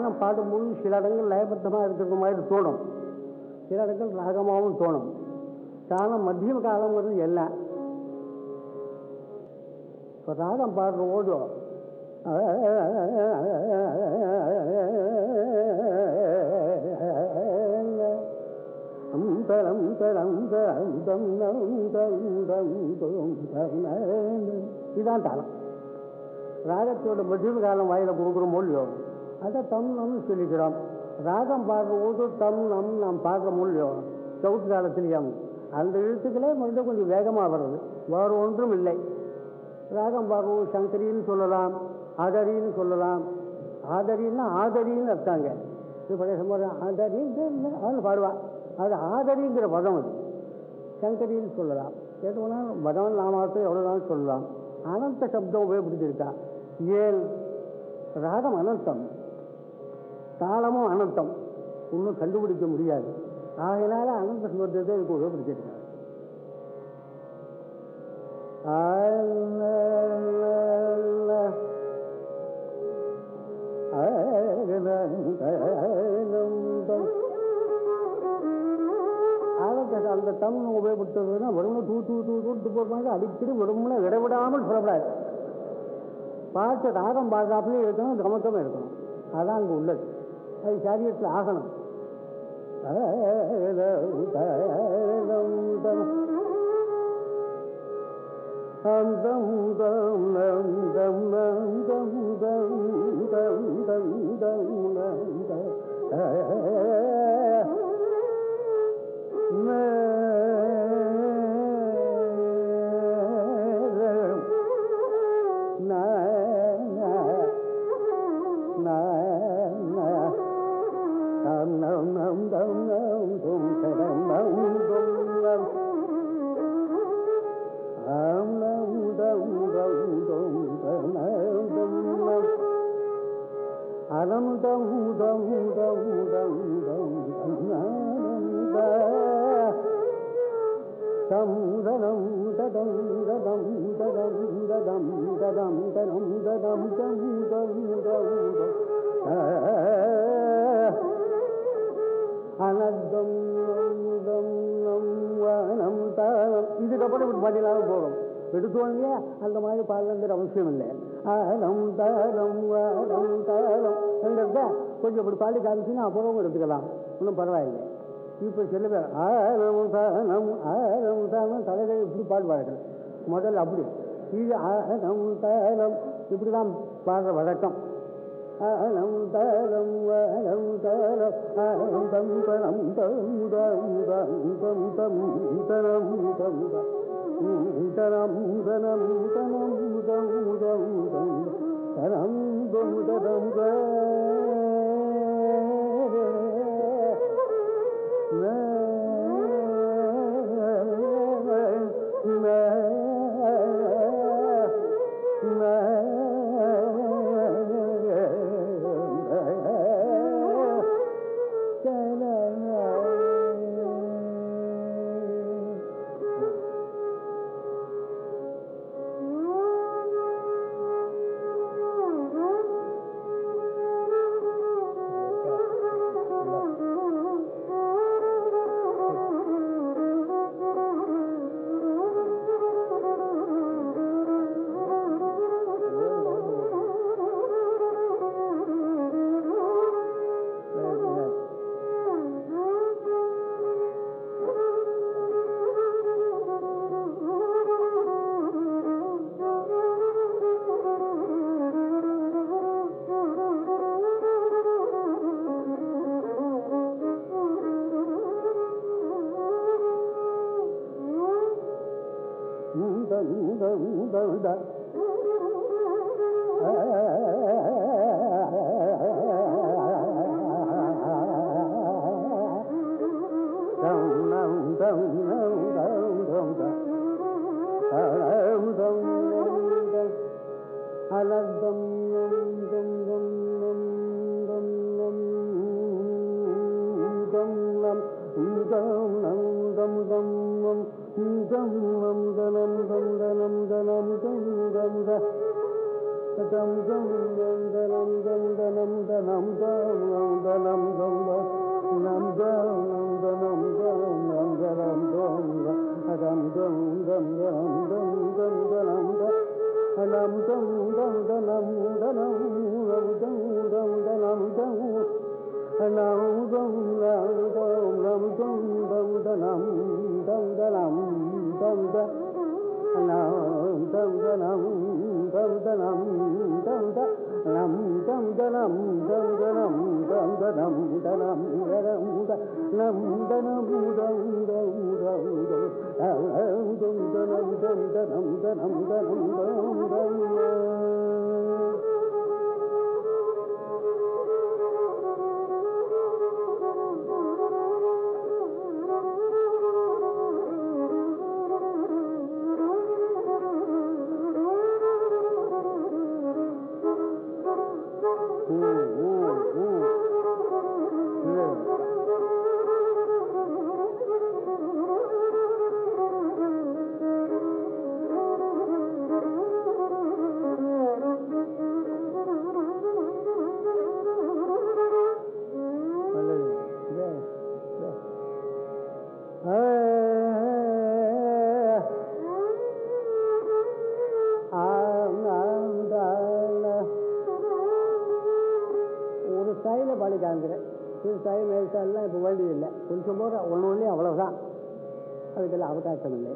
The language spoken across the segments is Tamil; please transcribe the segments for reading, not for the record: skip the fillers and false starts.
தானம் பாடும்போது சில இடங்கள் லயபத்தமாக இருக்கிற மாதிரி தோணும், சில இடங்கள் ராகமாகவும் தோணும். தானம் மத்தியம காலங்கிறது எல்லாம். இப்போ ராகம் பாடுற போது இதுதான் தாளம். ராகத்தோட மத்தியம காலம் வாயில கொடுக்குற மொழியோ அதை தம்னு சொல்லிக்கிறோம். ராகம் பாடுற போது தம் நம் நாம் பாடுற மொழியோ சவுத்து காலத்திலேயும் அந்த எழுத்துக்களே மறுபடியும் கொஞ்சம் வேகமாக வருது, வேறு ஒன்றும் இல்லை. ராகம் பாடுறது சங்கரின்னு சொல்லலாம், ஆதரின்னு சொல்லலாம். ஆதரின்னா ஆதரின்னு அர்த்தாங்க. இது பழைய சம்பவம் ஆதரின்னு பாடுவான், அது ஆதரிங்கிற பதம். அது சங்கரின்னு சொல்லலாம். எதுனா பதம் நாமார்த்தம் எவ்வளோதான் சொல்லலாம். அனந்த சப்தம் உபயோகப்படுத்தியிருக்கா. ஏன் ராகம் அனந்தம், தாளமும் அனந்தம், ஒன்றும் கண்டுபிடிக்க முடியாது. ஆகையினால அனந்த சப்தத்தை இதுக்கு உபயோகப்படுத்தியிருக்காங்க. அந்த தம் உபயோகப்படுத்துறதுன்னா வெறும் தூ தூ தூ தூட்டு போடுறாங்க. அடிக்கடி வெறும்னா விடவிடாமல் சொல்லக்கூடாது. பாட்டு ராகம் பாடுறாப்புலேயே இருக்கணும், கமக்கமாக இருக்கணும். அதான் அங்கே உள்ளது. அது சரீரத்தில் ஆகணும். இதுக்கப்புறம் இப்படி பாட்டிலாக போகிறோம். எடுத்தோடனே அந்த மாதிரி பாடலங்கிற அவசியம் இல்லை. கொஞ்சம் இப்படி பாடி காமிச்சுன்னா அப்புறம் எடுத்துக்கலாம், ஒன்றும் பரவாயில்லை. இப்போ சில பேர் தலைகள் இப்படி பாடுவார்கள். முதல்ல அப்படி இது தாளம் இப்படி தான் பாடுற வழக்கம். dam dam danam dam danam danam dam danam dam nam dam danam dam danam dam dam dam dam dam dam danam nam dam dam danam danam dam dam danam dam nam dam nam dam dam danam dam danam dam dam nam dam danam dam danam dam danam dam danam dam danam dam danam danam danam nam danam dam dam dam dam danam dam danam danam danam dam ஒரு ஸ்டைலில் பாடி காமிக்கிறேன். ஸ்டைல் மேல் ஸ்டைல்லாம் இப்போ வேண்டி இல்லை. கொஞ்சம் போகிற ஒன்று ஒன்றே அவ்வளோதான். அதுக்கெல்லாம் அவகாசம் இல்லை.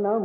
Nam